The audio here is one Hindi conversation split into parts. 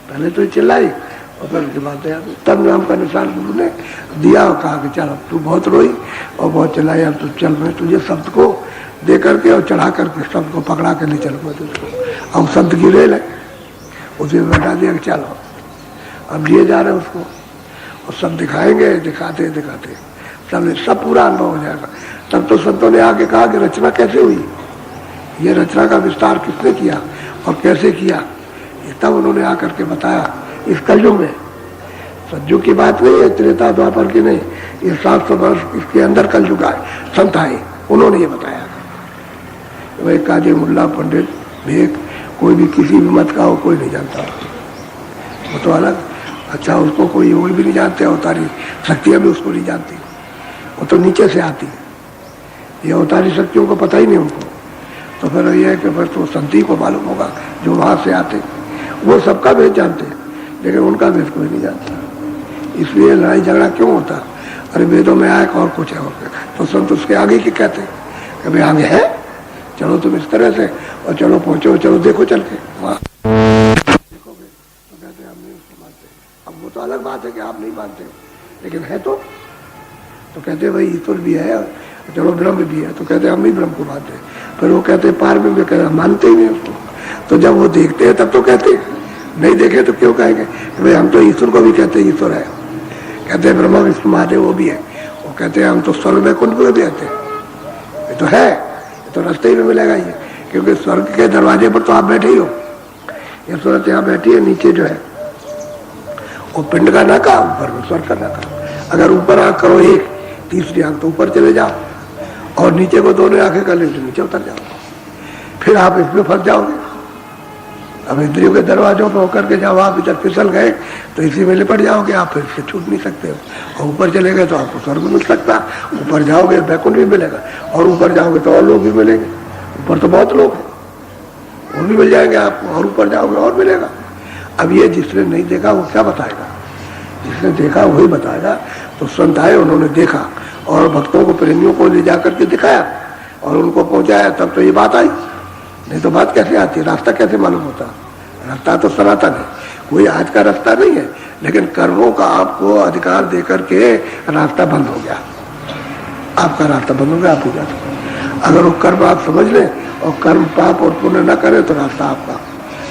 पहले तो चिल्लाई और फिर उसके बाद तब नाम का निशान गुरु ने दिया और कहा कि चल अब तू बहुत रोई और बहुत चिल्लाई, अब तू चल, मैं तुझे शब्द को दे करके और चढ़ा करके शब्द को पकड़ा कर ले चलूंगा तुझको। अब शब्द की रेल है, उसे बैठा दिया कि चलो अब लिए जा रहे हैं उसको और सब दिखाएंगे, दिखाते दिखाते सब पूरा अनुभव हो जाएगा। तब तो संतों ने आके कहा कि रचना कैसे हुई, ये रचना का विस्तार किसने किया और कैसे किया, तब उन्होंने आकर के बताया। इस कलयुग में सतयुग की बात नहीं है, त्रेता द्वापर की नहीं, ये 700 वर्ष इसके अंदर कलयुग आए, संत आए, उन्होंने ये बताया। वही काजी मुल्ला पंडित भेक कोई भी किसी भी मत का हो, कोई नहीं जानता, वो तो अलग। अच्छा उसको कोई वो भी नहीं जानते, अवतारी शक्तियाँ भी उसको नहीं जानती, वो तो नीचे से आती है, ये अवतारी शक्तियों को पता ही नहीं उनको। तो फिर ये है कि फिर तो संती को मालूम होगा जो वहाँ से आते, वो सबका भेद जानते लेकिन उनका भेद कोई नहीं जानता। इसलिए लड़ाई झगड़ा क्यों होता, अरे वेदों में आया और कुछ है, तो संत उसके आगे की कहते कि भाई आगे है, चलो तुम इस तरह से और चलो पहुंचो, चलो देखो चल के वहाँ देखोगे तो कहते हम नहीं उसको मानते। अब वो तो अलग बात है कि आप नहीं मानते हो, लेकिन है तो कहते भाई ईश्वर भी है, चलो ब्रह्म भी है, तो कहते हम ही ब्रह्म को मानते हैं। फिर वो कहते पार में भी कहते मानते ही नहीं उसको। तो जब वो देखते हैं तब तो कहते हैं, नहीं देखे तो क्यों कहेंगे भाई हम तो ईश्वर को भी कहते हैं ईश्वर है, कहते हैं ब्रह्मा विष्णु महादेव वो भी है, वो कहते हैं हम तो स्वर्ग में कुंड में भी रहते हैं, ये तो है, ये तो रास्ते ही में मिलेगा ये, क्योंकि स्वर्ग के दरवाजे पर तो आप बैठे ही हो, ये सूरत यहाँ बैठी है, नीचे जो है वो पिंड का नाका, ऊपर में स्वर्ग का नाका। अगर ऊपर आंख करो एक, तीसरी आंख तो ऊपर चले जाओ और नीचे को दोनों आंखें कर ले तो नीचे उतर जाओ, फिर आप इसमें फंस जाओगे। अब इंद्रियों के दरवाजों पर होकर के जब आप इधर फिसल गए तो इसी में लिपट जाओगे, आप फिर से छूट नहीं सकते हो। और ऊपर चले गए तो आपको स्वर्ग मिल सकता, ऊपर जाओगे बैकुंठ भी मिलेगा, और ऊपर जाओगे तो और लोग भी मिलेंगे, ऊपर तो बहुत लोग हैं वो भी मिल जाएंगे आपको, और ऊपर जाओगे और मिलेगा। अब ये जिसने नहीं देखा वो क्या बताएगा, जिसने देखा वही बताएगा। तो संत आए, उन्होंने देखा और भक्तों को प्रेमियों को ले जाकर के दिखाया और उनको पहुंचाया, तब तो ये बात आई, नहीं तो बात कैसे आती, रास्ता कैसे मालूम होता। रास्ता तो सनातन है, कोई आज का रास्ता नहीं है, लेकिन कर्मों का आपको अधिकार देकर के रास्ता बंद हो गया, आपका रास्ता बंद हो गया, आप ही जा सकते। अगर वो कर्म आप समझ लें और कर्म पाप और पुण्य न करें तो रास्ता आपका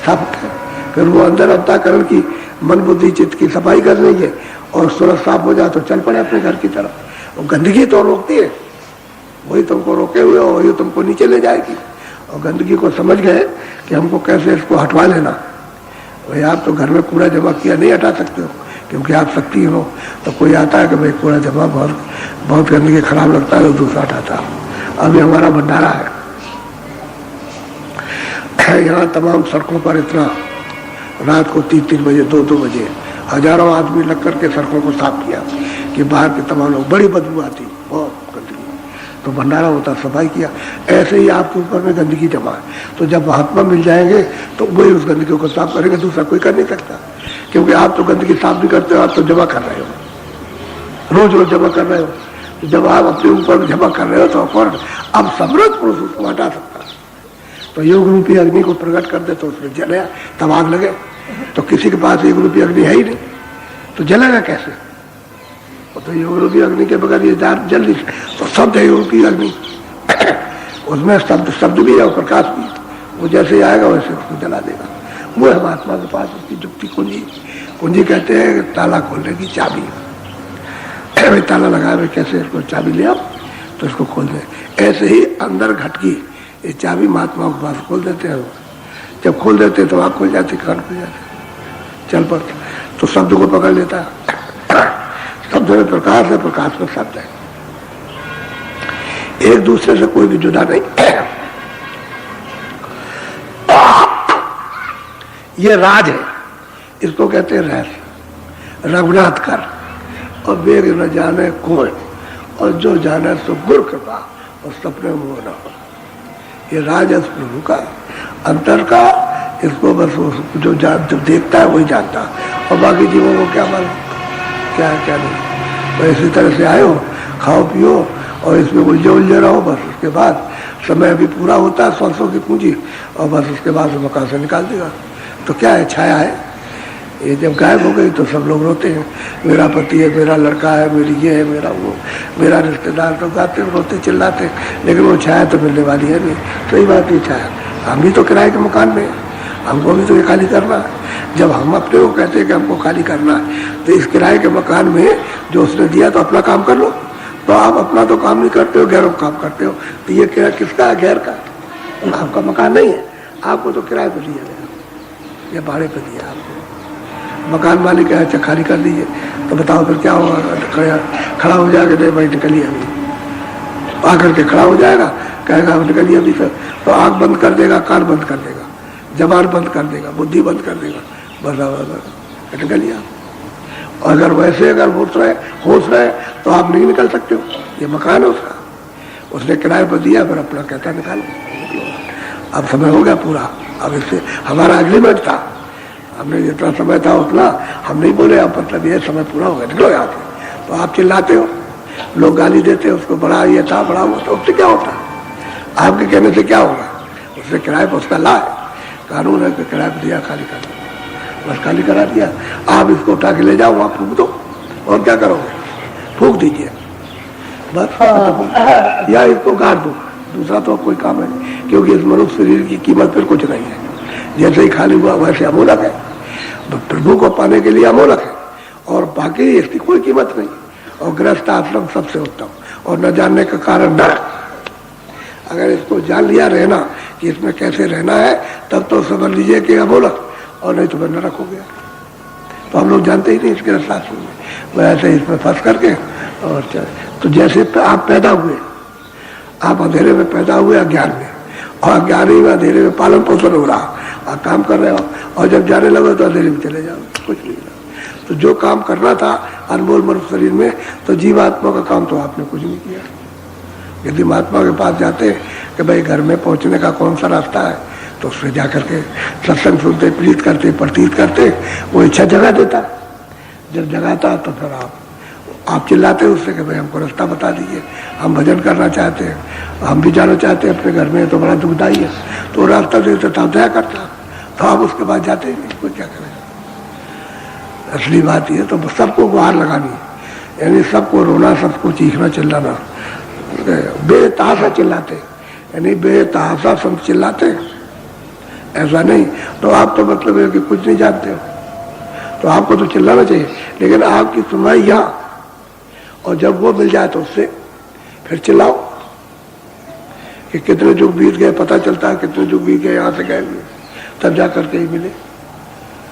साफ है। फिर वो अंदर अंतःकरण की मन बुद्धि चित्त की सफाई कर लेंगे और सूरज साफ हो जाए तो चल पड़े अपने घर की तरफ। और गंदगी तो रोकती है, वही तुमको रोके हुए और वही तुमको नीचे ले जाएगी। और गंदगी को समझ गए कि हमको कैसे इसको हटवा लेना। भाई आप तो घर में कूड़ा जमा किया नहीं हटा सकते हो क्योंकि आप शक्ति हो, तो कोई आता है कि भाई कूड़ा जमा बहुत गंदगी खराब लगता है तो दूसरा हटाता। अभी हमारा भंडारा है यहाँ, तमाम सड़कों पर इतना रात को 3-3 बजे 2-2 बजे हजारों आदमी लग करके सड़कों को साफ किया कि बाहर के तमाम लोग, बड़ी बदबू आती, बहुत गंदगी, तो भंडारा होता, सफाई किया। ऐसे ही आपके ऊपर में गंदगी जमा है, तो जब महात्मा मिल जाएंगे तो वही उस गंदगी को साफ करेंगे, दूसरा कोई कर नहीं सकता। क्योंकि आप तो गंदगी साफ भी करते हो, आप तो जमा कर रहे हो, रोज रोज जमा कर रहे हो। तो जब आप अपने ऊपर जमा कर रहे हो तो अब समृद्ध पुरुष उसको हटा सकता है। तो योग रूपी अग्नि को प्रकट कर दे तो उसमें जले, तब आग लगे। तो किसी के पास योग रूपी अग्नि है ही नहीं तो जलेगा कैसे? तो योग रूपी अग्नि के बगैर ये जल्दी तो शब्द है योग रूपी अग्नि उसमें शब्द भी है और प्रकाश भी है, वो जैसे आएगा वैसे उसको जला देगा। वो है महात्मा के पास उसकी जुक्ति कुंजी कहते हैं ताला खोलने की चाबी। ताला लगाए भाई कैसे इसको चाबी ले आओ तो इसको खोल दे। ऐसे ही अंदर घटकी ये चाबी महात्मा के पास खोल देते हैं, जब खोल देते तो आप खुल जाते, कान खुल जाते, चल पड़ते। तो शब्द को पकड़ लेता है, शब्द में प्रकाश है, प्रकाश में शब्द है, एक दूसरे से कोई भी जुदा नहीं। ये राज है, इसको कहते हैं रहस्य। रघुनाथ कर और वेग न जाने कोई, और जो जाने सो गुरु कृपा और सपने वो न हो। ये राज है प्रभु का, अंतर का। इसको बस जो देखता है वही जानता है, और बाकी जीवों को क्या मालूम क्या है क्या नहीं। तो इसी तरह से आए हो, खाओ पियो और इसमें उलझे रहो, बस उसके बाद समय भी पूरा होता है 100 की पूंजी, और बस उसके बाद वो मकान से निकाल देगा। तो क्या है, छाया है, ये जब गायब हो गई तो सब लोग रोते हैं, मेरा पति है, मेरा लड़का है, मेरी ये है, मेरा वो, मेरा रिश्तेदार, तो गाते रोते चिल्लाते, लेकिन वो छाया तो मिलने वाली है नहीं। सही बात है, छाया हम भी तो किराए के मकान में, हमको भी तो ये खाली करना है। जब हम अपने को कहते हैं कि हमको खाली करना है, तो इस किराए के मकान में जो उसने दिया तो अपना काम कर लो। तो आप अपना तो काम नहीं करते हो, गैरों का काम करते हो, तो ये किराया किसका है? गैर का। आपका मकान नहीं है, आपको तो किराए पर दिया गया, या भाड़े पर दिया आपको। मकान मालिक है, अच्छा खाली कर दीजिए, तो बताओ फिर क्या होगा? खड़ा हो जाएगा, नहीं भाई निकलिए अभी, आकर के खड़ा हो जाएगा, कहेगा निकलिए अभी सर, तो आँख बंद कर देगा, कान बंद कर देगा, जबान बंद कर देगा, बुद्धि बंद कर देगा, बस निकलिए आप। अगर वैसे अगर होश रहे तो आप नहीं निकल सकते हो, ये मकान है उसका, उसने किराए पर दिया, फिर अपना कहता निकालो। अब समय हो गया पूरा, अब इससे हमारा एग्रीमेंट था, हमने जितना समय था उतना हम नहीं बोले, अब मतलब ये समय पूरा हो गया, निकलो यहाँ से। तो आप चिल्लाते हो, लोग गाली देते हैं उसको, बड़ा ये था, बड़ा वो, तो उससे क्या होता? आपके कहने से क्या होगा? उसने किराए पर उसका ला है, कानून है कि किराए पर दिया, खाली कर दो, बस खाली करा दिया। आप इसको उठा के ले जाओ, वहाँ फूक दो, और क्या करोगे? फूक दीजिए बस, या इसको काट दो, दूसरा तो कोई काम है नहीं, क्योंकि इस मनुष्य शरीर की कीमत फिर कुछ नहीं है। जैसे ही खाली हुआ वैसे अमोलक है, प्रभु को पाने के लिए अमोलक है, और बाकी इसकी कोई कीमत नहीं। और गृहस्थ आश्रम सबसे उत्तम, और न जानने का कारण नरक। अगर इसको जान लिया रहना कि इसमें कैसे रहना है, तब तो समझ लीजिए कि अमोलक, और नहीं तो फिर नरक हो गया। तो हम लोग जानते ही नहीं इस गृहस्थ आश्रम में, वैसे इसमें फंस करके। और तो जैसे आप पैदा हुए, आप अंधेरे में पैदा हुए, अज्ञान में, और अज्ञानी में अंधेरे में पालन पोषण हो रहा, आप काम कर रहे हो, और जब जाने लगे तो अंधेरे में चले जाओ, कुछ नहीं रहा। तो जो काम करना था अनमोल मनुष्य शरीर में, तो जीवात्मा का काम तो आपने कुछ नहीं किया। यदि महात्मा के पास जाते कि भाई घर में पहुंचने का कौन सा रास्ता है, तो उससे जाकर के सत्संग सुनते, प्रीत करते, प्रतीत करते, वो इच्छा जगा देता। जब जगाता तो फिर आप चिल्लाते उससे कि भाई हमको रास्ता बता दीजिए, हम भजन करना चाहते हैं, हम भी जाना चाहते हैं अपने घर में, तो बड़ा दुखदाई है। तो रास्ता देते तो दया करता, तो आप उसके बाद जाते ही नहीं, कोई क्या करेगा? असली बात ये तो सबको गुहार लगानी, यानी सबको रोना, सबको चीखना, चिल्लाना, बेतहाशा चिल्लाते, यानी बेतहाशा सब चिल्लाते, ऐसा नहीं। तो आप तो मतलब है कि कुछ नहीं जानते हो, तो आपको तो चिल्लाना चाहिए, लेकिन आपकी सुनवाई यहाँ, और जब वो मिल जाए तो उससे फिर चिल्लाओ कि कितने युग बीत गए, पता चलता है कितने युग बीत गए, यहाँ से गए हुए, तब जा करके ही मिले।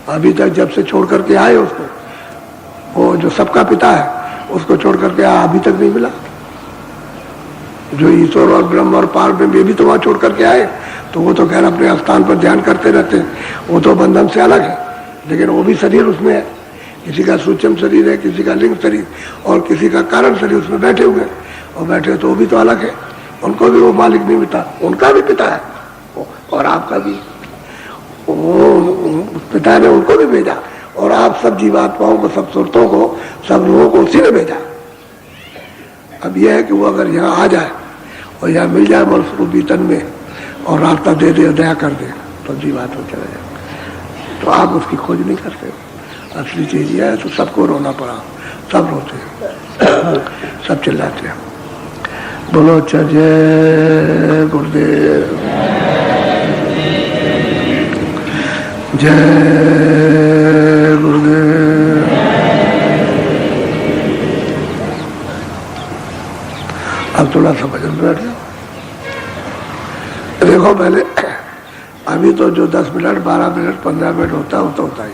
अभी तक जब से छोड़ करके आए उसको, वो जो सबका पिता है उसको छोड़ करके आया, अभी तक नहीं मिला। जो ईश्वर और ब्रह्म और पार ब्रह्म, ये भी तो वहां छोड़ करके आए, तो वो तो खैर अपने स्थान पर ध्यान करते रहते हैं, वो तो बंधन से अलग है, लेकिन वो भी शरीर उसमें है। किसी का सूक्ष्म शरीर है, किसी का लिंग शरीर, और किसी का कारण शरीर उसमें बैठे हुए, और बैठे तो वो भी तो अलग है, उनको भी वो मालिक नहीं मिटा, उनका भी पिता है, और आपका भी। वो पिता ने उनको भी भेजा, और आप सब जीवात्माओं को, सब सुरतों को, सब लोगों को उसी ने भेजा। अब यह है कि वो अगर यहाँ आ जाए और यहाँ मिल जाए मनुष्य को बीतन में, और रास्ता दे दे, दया कर दे, तो जीवात्मा चला जाए। तो आप उसकी खोज नहीं करते हो। असली चीज यह है, तो सबको रोना पड़ा, सब रोते हैं, सब चिल्लाते हैं। बोलो अच्छा जय गुरुदेव, जय गुरुदेव। अब थोड़ा सा भजन बैठ जाओ। देखो पहले अभी तो जो 10 मिनट, 12 मिनट, 15 मिनट होता है वो तो होता ही,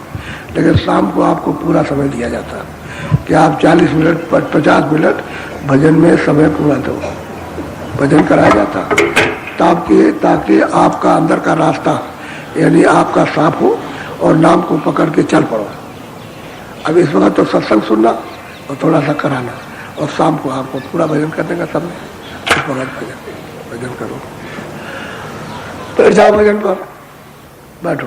लेकिन शाम को आपको पूरा समय दिया जाता है कि आप 40 मिनट, 50 मिनट भजन में समय पूरा दो, भजन कराया जाता ताकि आपका अंदर का रास्ता, यानी आपका साफ हो, और नाम को पकड़ के चल पड़ो। अब इस वक्त तो सत्संग सुनना और थोड़ा सा कराना, और शाम को आपको पूरा भजन करने का समय, इस वक्त भजन करो। बैठ जाओ भजन पर, बैठो।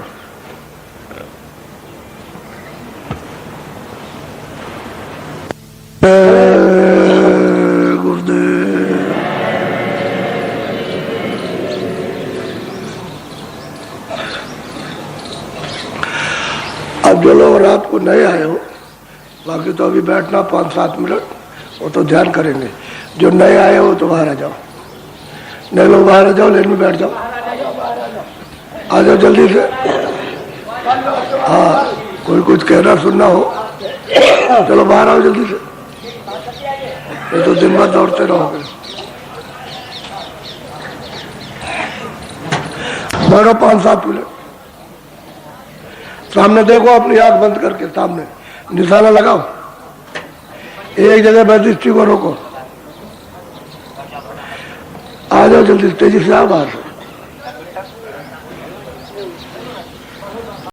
गुरुदेव अब जो जो लोग रात को नए आए हो, बाकी तो अभी बैठना 5-7 मिनट, वो तो ध्यान करेंगे। जो नए आए हो तो बाहर आ जाओ, नए लोग बाहर आ जाओ, लेन में बैठ जाओ, आ जाओ जल्दी से। हाँ, कोई कुछ कहना सुनना हो, चलो बाहर आओ जल्दी से, ये तो दिन भर दौड़ते रहोगे। बैठो 5-7 मिनट, सामने देखो, अपनी आंख बंद करके सामने निशाना लगाओ, एक जगह बैठ, दृष्टि को रोको, आ जाओ जल्दी, तेजी से आओ बाहर।